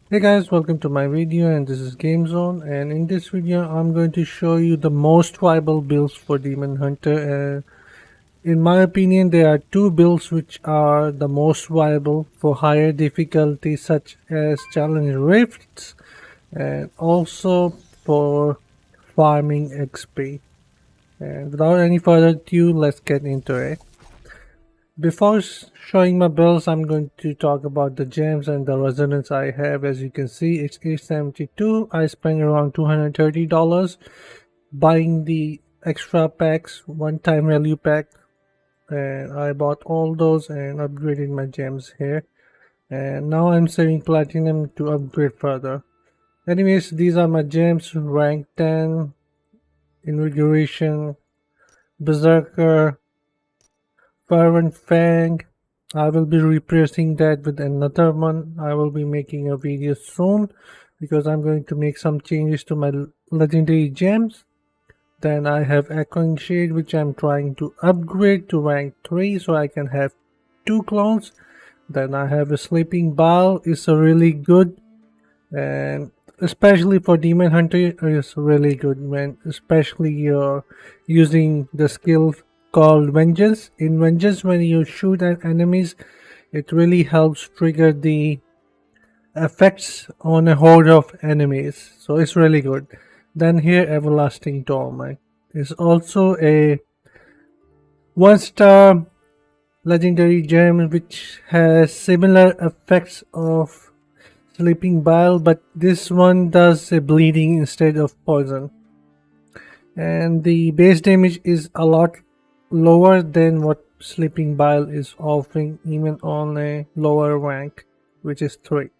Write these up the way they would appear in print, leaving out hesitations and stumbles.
Hey guys, welcome to my video, and this is GameZone, and in this video I'm going to show you the most viable builds for Demon Hunter. In my opinion, there are two builds which are the most viable for higher difficulty such as Challenge Rifts and also for farming XP. And without any further ado, let's get into it. Before showing my builds, I'm going to talk about the gems and the resonance I have. As you can see, it's 872. I spent around $230 buying the extra packs, one-time value pack, and I bought all those and upgraded my gems here. And now I'm saving platinum to upgrade further. Anyways, these are my gems: rank 10, invigoration, berserker, Fervent Fang. I will be replacing that with another one. I will be making a video soon because I'm going to make some changes to my legendary gems. Then I have Echoing Shade, which I'm trying to upgrade to rank 3 so I can have 2 clones. Then I have a Sleeping Bowl. It's a really good, and especially for Demon Hunter, it's really good when especially you're using the skill called Vengeance. In Vengeance, when you shoot at enemies, it really helps trigger the effects on a horde of enemies, so it's really good. Then here, Everlasting Torment is also a 1-star legendary gem which has similar effects of Sleeping Bile, but this one does a bleeding instead of poison. And the base damage is a lot lower than what Sleeping Bile is offering, even on a lower rank, which is 3.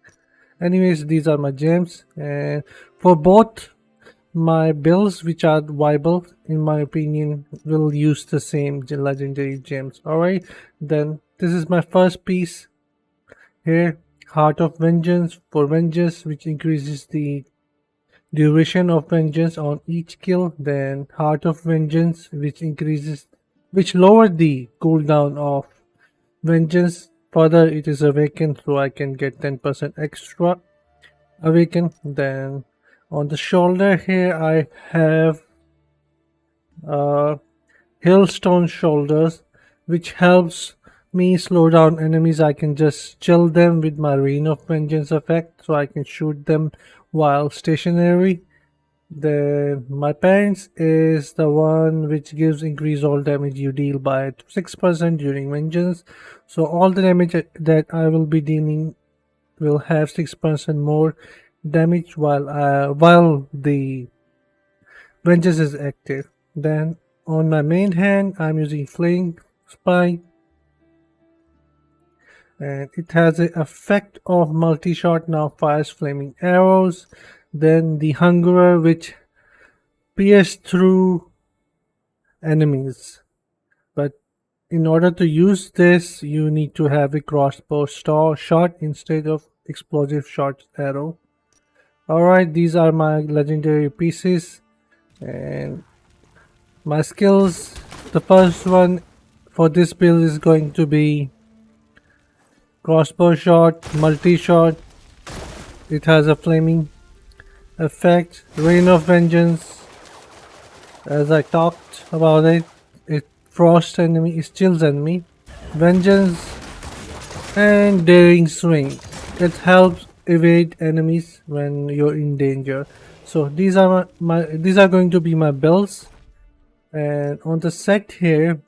Anyways, these are my gems, and for both my builds, which are viable, in my opinion, will use the same legendary gems. Alright, then this is my first piece here. Heart of Vengeance for Vengeance, which increases the duration of vengeance on each kill. Then Heart of Vengeance, which lower the cooldown of vengeance. Further, it is awakened, so I can get 10% extra awaken. Then on the shoulder here, I have Hailstone Shoulders, which helps me slow down enemies. I can just chill them with my Rain of Vengeance effect, so I can shoot them while stationary. Then my parents is the one which gives increase all damage you deal by 6% during vengeance. So all the damage that I will be dealing will have 6% more damage while the vengeance is active. Then on my main hand, I'm using Flaying Spike, and it has the effect of multi-shot, now fires flaming arrows. Then the Hungerer, which pierce through enemies. But in order to use this, you need to have a crossbow shot instead of explosive shot arrow. Alright, these are my legendary pieces and my skills. The first one for this build is going to be crossbow shot, multi-shot. It has a flaming effect. Rain of Vengeance, as I talked about it, it frosts enemy, it chills enemy. Vengeance and Daring Swing. It helps evade enemies when you're in danger. So these are these are going to be my builds. And on the set here,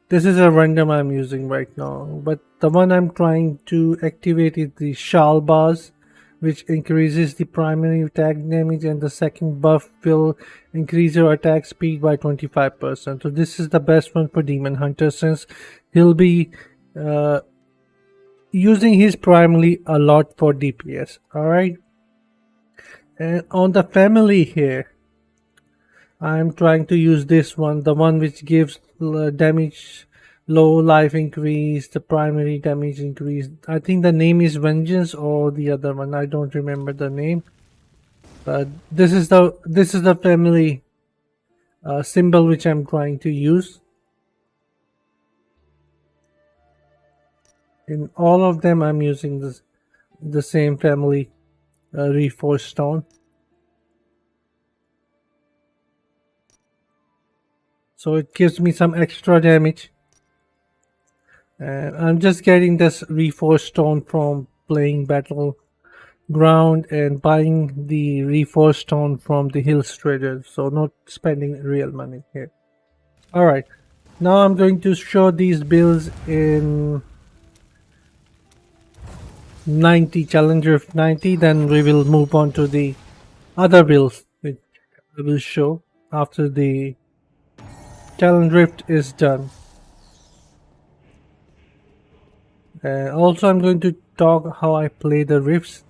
this is a random I'm using right now, but the one I'm trying to activate is the Shal Bars, which increases the primary attack damage, and the second buff will increase your attack speed by 25%. So this is the best one for Demon Hunter, since he'll be using his primarily a lot for DPS. Alright, and on the family here, I'm trying to use this one, the one which gives damage, low life increase, the primary damage increase. I think the name is Vengeance or the other one. I don't remember the name. But this is the family symbol which I'm trying to use. In all of them, I'm using this the same family reinforced stone. So it gives me some extra damage. And I'm just getting this reinforced stone from playing Battleground and buying the reinforced stone from the Hills Trader. So not spending real money here. Alright, now I'm going to show these builds in 90, Challenger of 90. Then we will move on to the other builds which I will show after the Talon Rift is done. Also, I'm going to talk how I play the rifts.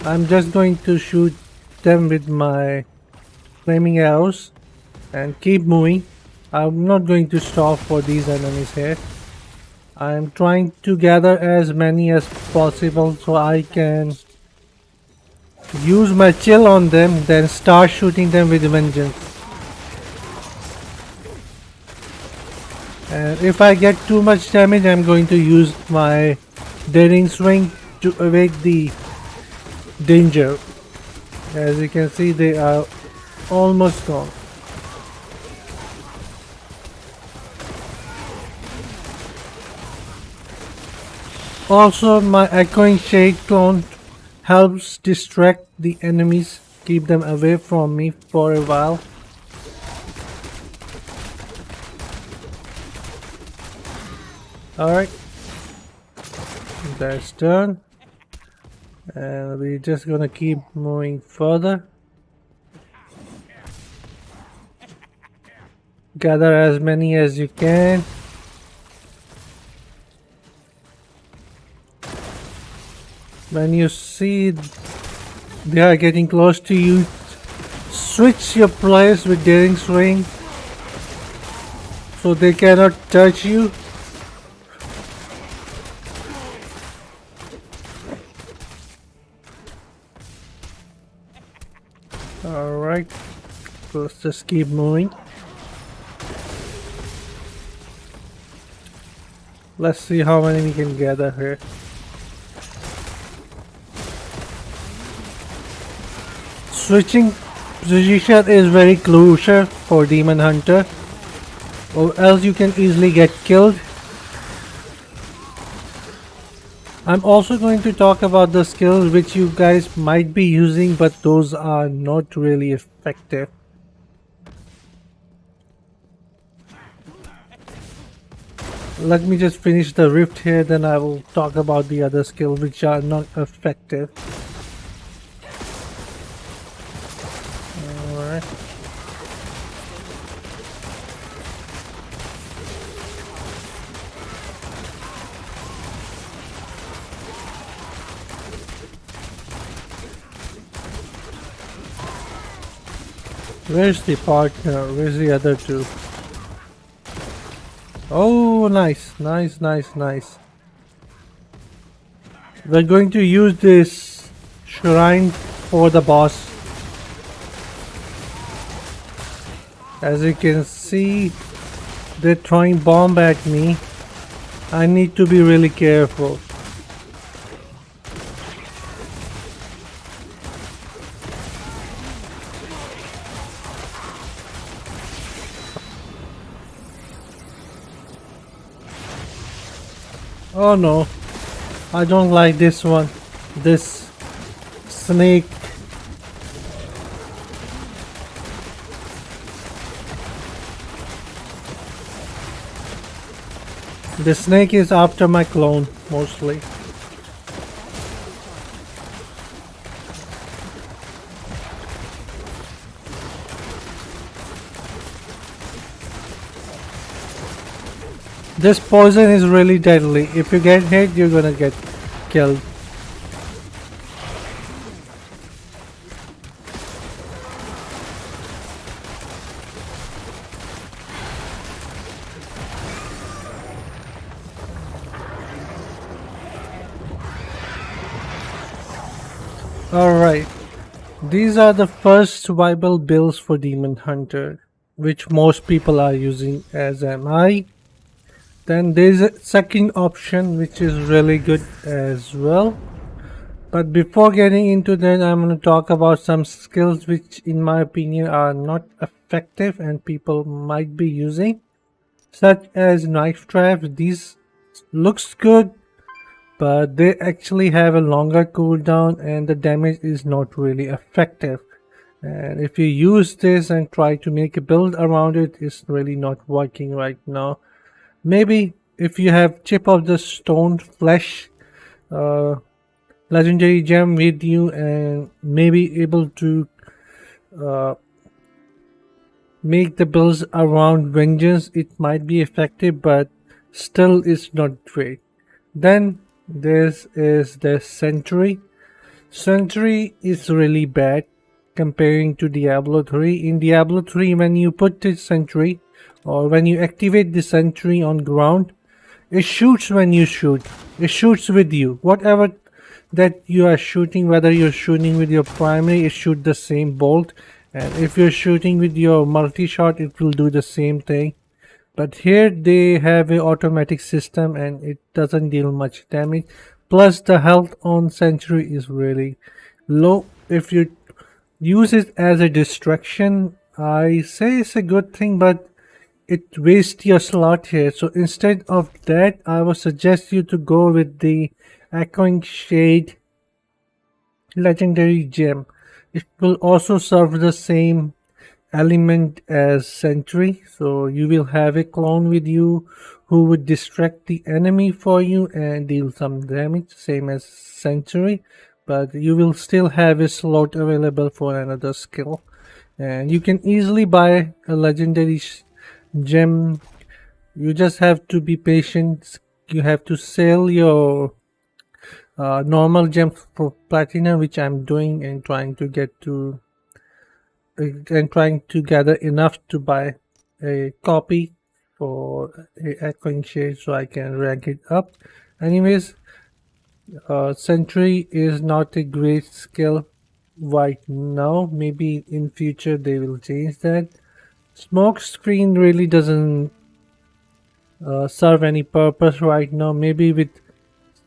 I'm just going to shoot them with my flaming arrows and keep moving. I'm not going to stop for these enemies here. I'm trying to gather as many as possible so I can use my chill on them, then start shooting them with vengeance. And if I get too much damage, I'm going to use my daring swing to evade the danger. As you can see, they are almost gone. Also, my echoing shade clone helps distract the enemies, keep them away from me for a while. Alright, that's done. And we're just gonna keep moving further. Gather as many as you can. When you see they are getting close to you, switch your place with daring swing so they cannot touch you. Alright, so let's just keep moving. Let's see how many we can gather here. Switching position is very crucial for Demon Hunter, or else you can easily get killed. I'm also going to talk about the skills which you guys might be using, but those are not really effective. Let me just finish the rift here, then I will talk about the other skills which are not effective. Alright. Where's the partner? Where's the other two? Oh, nice, nice, nice, nice. We're going to use this shrine for the boss. As you can see, they're throwing bomb at me. I need to be really careful. Oh no, I don't like this one. This snake. The snake is after my clone, mostly. This poison is really deadly. If you get hit, you're gonna get killed. Alright, these are the first survival builds for Demon Hunter, which most people are using, as am I. Then there's a second option which is really good as well. But before getting into that, I'm going to talk about some skills which, in my opinion, are not effective and people might be using, such as knife traps. These looks good, but they actually have a longer cooldown and the damage is not really effective. And if you use this and try to make a build around it, it's really not working right now. Maybe if you have chip of the stone flesh uh, legendary gem with you and maybe able to uh, make the builds around vengeance, it might be effective, but still it's not great. Then this is the sentry. Sentry is really bad comparing to Diablo 3. In Diablo 3, when you put the sentry or when you activate the sentry on ground, it shoots when you shoot. It shoots with you. Whatever that you are shooting, whether you're shooting with your primary, it shoots the same bolt. And if you're shooting with your multi-shot, it will do the same thing. But here they have a automatic system and it doesn't deal much damage. Plus the health on Sentry is really low. If you use it as a distraction, I say it's a good thing, but it wastes your slot here. So instead of that, I would suggest you to go with the Echoing Shade legendary gem. It will also serve the same element as Sentry, so you will have a clone with you who would distract the enemy for you and deal some damage, same as Sentry, but you will still have a slot available for another skill. And you can easily buy a legendary gem. You just have to be patient. You have to sell your normal gems for platinum, which I'm doing and trying to get to and trying to gather enough to buy a copy for a echoing shade so I can rank it up. Anyways, Sentry is not a great skill right now. Maybe in future they will change that. Smoke screen really doesn't serve any purpose right now. Maybe with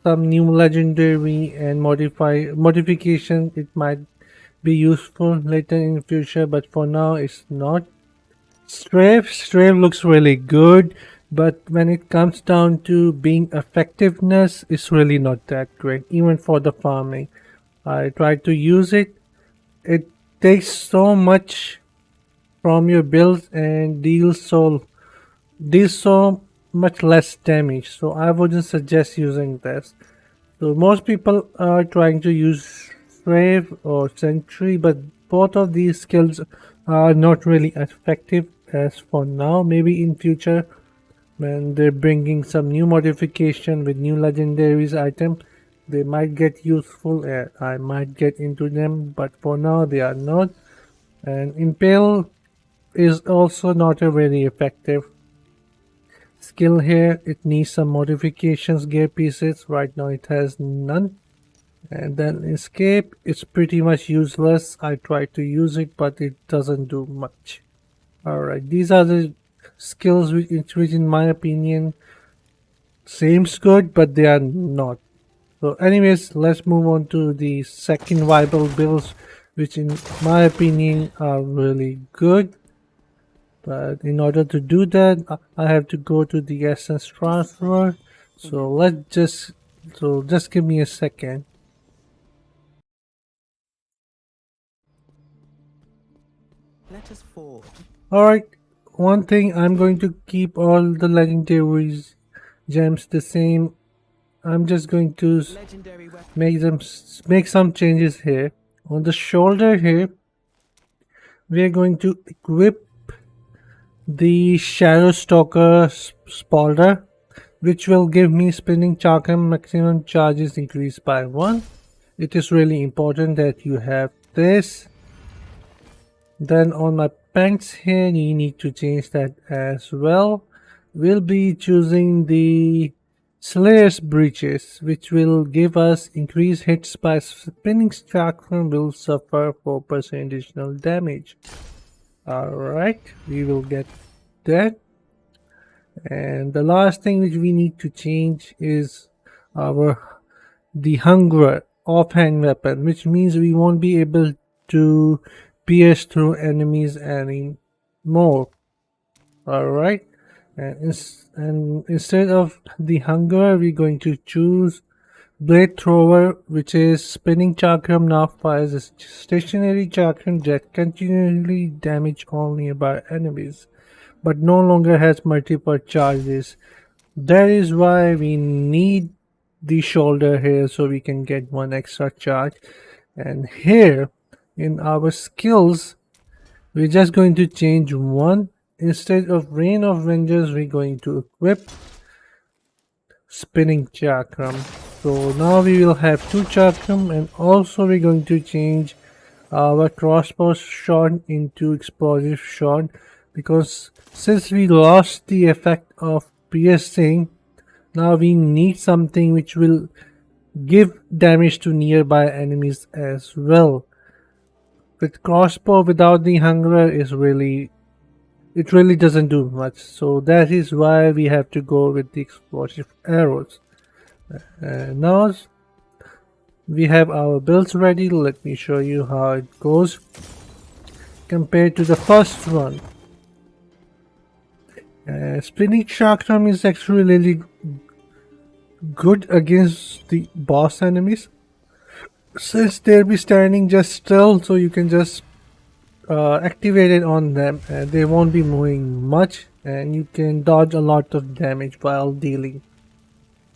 some new legendary and modification it might be useful later in future, but for now it's not. Strafe looks really good, but when it comes down to being effectiveness, it's really not that great, even for the farming. I tried to use it. It takes so much from your builds and deals so much less damage. So I wouldn't suggest using this. So most people are trying to use Brave or Sentry, but both of these skills are not really effective as for now. Maybe in future when they're bringing some new modification with new legendaries item, they might get useful and I might get into them, but for now they are not. And Impale is also not a very effective skill here. It needs some modifications, gear pieces. Right now it has none. And then escape, it's pretty much useless. I try to use it, but it doesn't do much. Alright, these are the skills which in my opinion seems good, but they are not. So anyways, let's move on to the second viable builds, which in my opinion are really good. But in order to do that, I have to go to the essence transfer. So just give me a second. Let us forge. Alright, one thing, I'm going to keep all the legendaries gems the same. I'm just going to Legendary weapon. make some changes here. On the shoulder here, we are going to equip the Shadow Stalker Spalder, which will give me spinning charm maximum charges increased by 1. It is really important that you have this. Then on my pants here, you need to change that as well. We'll be choosing the Slayer's Breeches, which will give us increased hits by spinning chakram will suffer 4% additional damage. Alright, we will get that. And the last thing which we need to change is the Hungerer. offhand weapon, which means we won't be able to pierce through enemies anymore. Alright, and instead of the hunger, we're going to choose Blade Thrower, which is spinning chakram. Now fires a stationary chakram that continually damage all nearby enemies, but no longer has multiple charges. That is why we need the shoulder here, so we can get one extra charge. And here in our skills, we're just going to change one. Instead of Rain of Vengeance, we're going to equip Spinning Chakram. So now we will have two Chakram, and also we're going to change our crossbow shot into explosive shot, because since we lost the effect of piercing, now we need something which will give damage to nearby enemies as well. With crossbow without the hunger it really doesn't do much, so that is why we have to go with the explosive arrows. Now we have our builds ready. Let me show you how it goes compared to the first one. Spinning Chakram is actually really good against the boss enemies, since they'll be standing just still, so you can just activate it on them and they won't be moving much, and you can dodge a lot of damage while dealing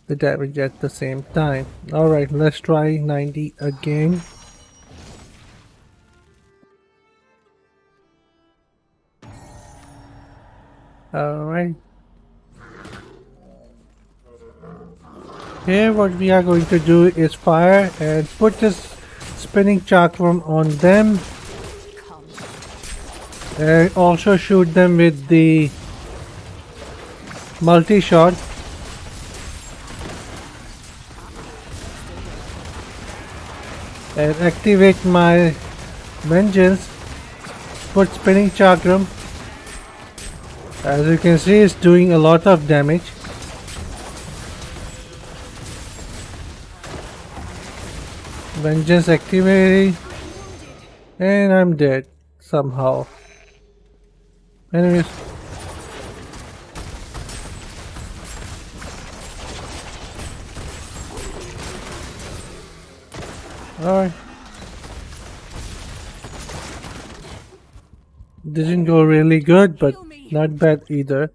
the damage at the same time. Alright, let's try 90 again. Alright. Here what we are going to do is fire and put this spinning chakram on them. And also shoot them with the multi-shot. And activate my vengeance. Put spinning chakram. As you can see, it's doing a lot of damage. Vengeance activated, and I'm dead somehow. Anyways, alright. Didn't go really good, but not bad either.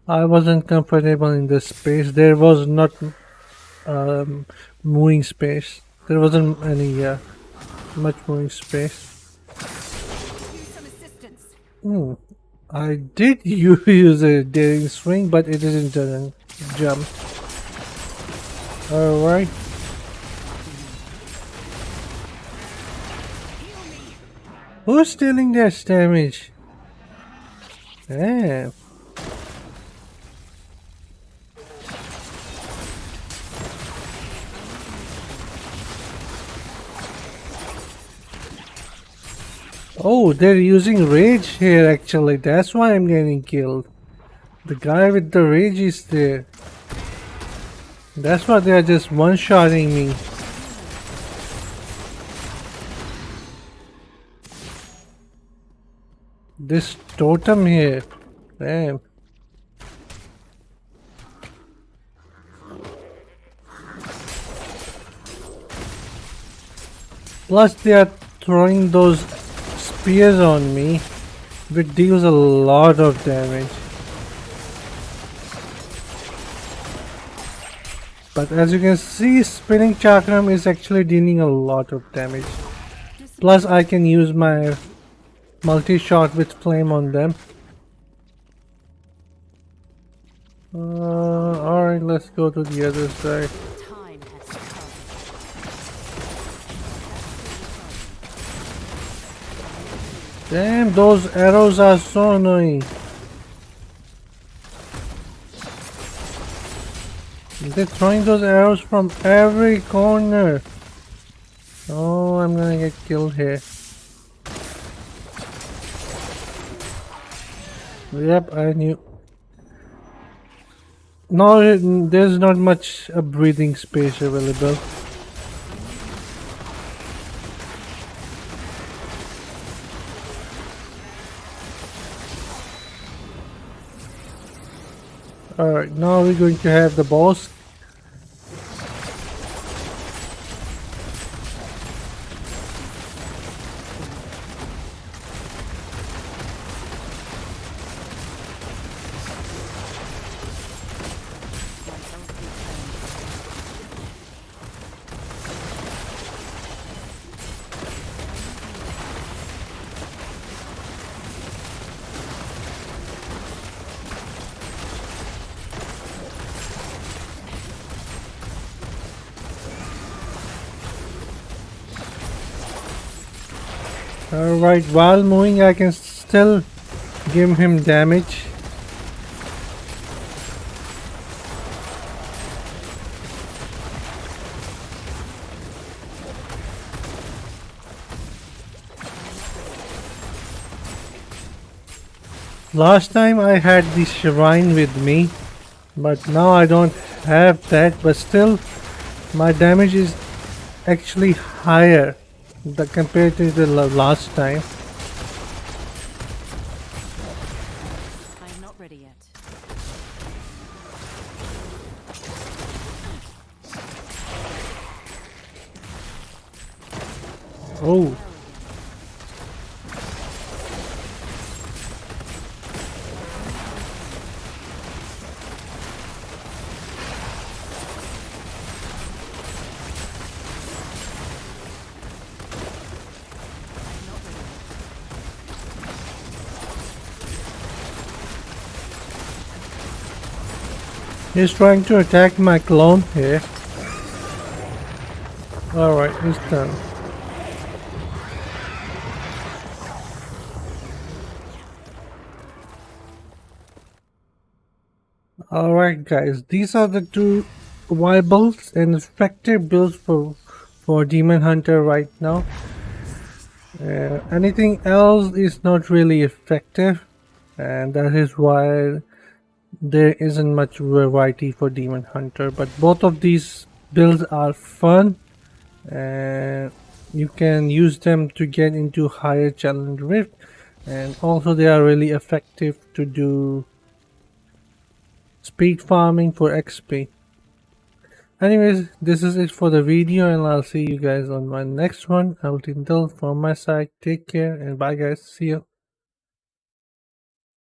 I wasn't comfortable in this space. There was not moving space. There wasn't any much moving space. I did use a daring swing, but it didn't jump. Alright. Who's stealing that damage? Damn. Oh, they're using rage here actually. That's why I'm getting killed. The guy with the rage is there. That's why they're just one-shotting me. This totem here. Damn. Plus they are throwing those spears on me, which deals a lot of damage. But as you can see, spinning chakram is actually dealing a lot of damage. Plus I can use my multi-shot with flame on them. Alright, let's go to the other side. Damn, those arrows are so annoying. They're throwing those arrows from every corner. Oh, I'm gonna get killed here. Yep, I knew. No, there's not much a breathing space available. Alright, now we're going to have the boss. Alright, while moving I can still give him damage. Last time I had the shrine with me, but now I don't have that, but still my damage is actually higher compared to the last time. I am not ready yet. Oh, he's trying to attack my clone here. Alright, he's done. Alright guys, these are the two viable and effective builds for Demon Hunter right now. Anything else is not really effective, and that is why there isn't much variety for Demon Hunter. But both of these builds are fun, and you can use them to get into higher challenge rift, and also they are really effective to do speed farming for XP. Anyways, this is it for the video, and I'll see you guys on my next one. Until from my side, take care and bye guys. See you.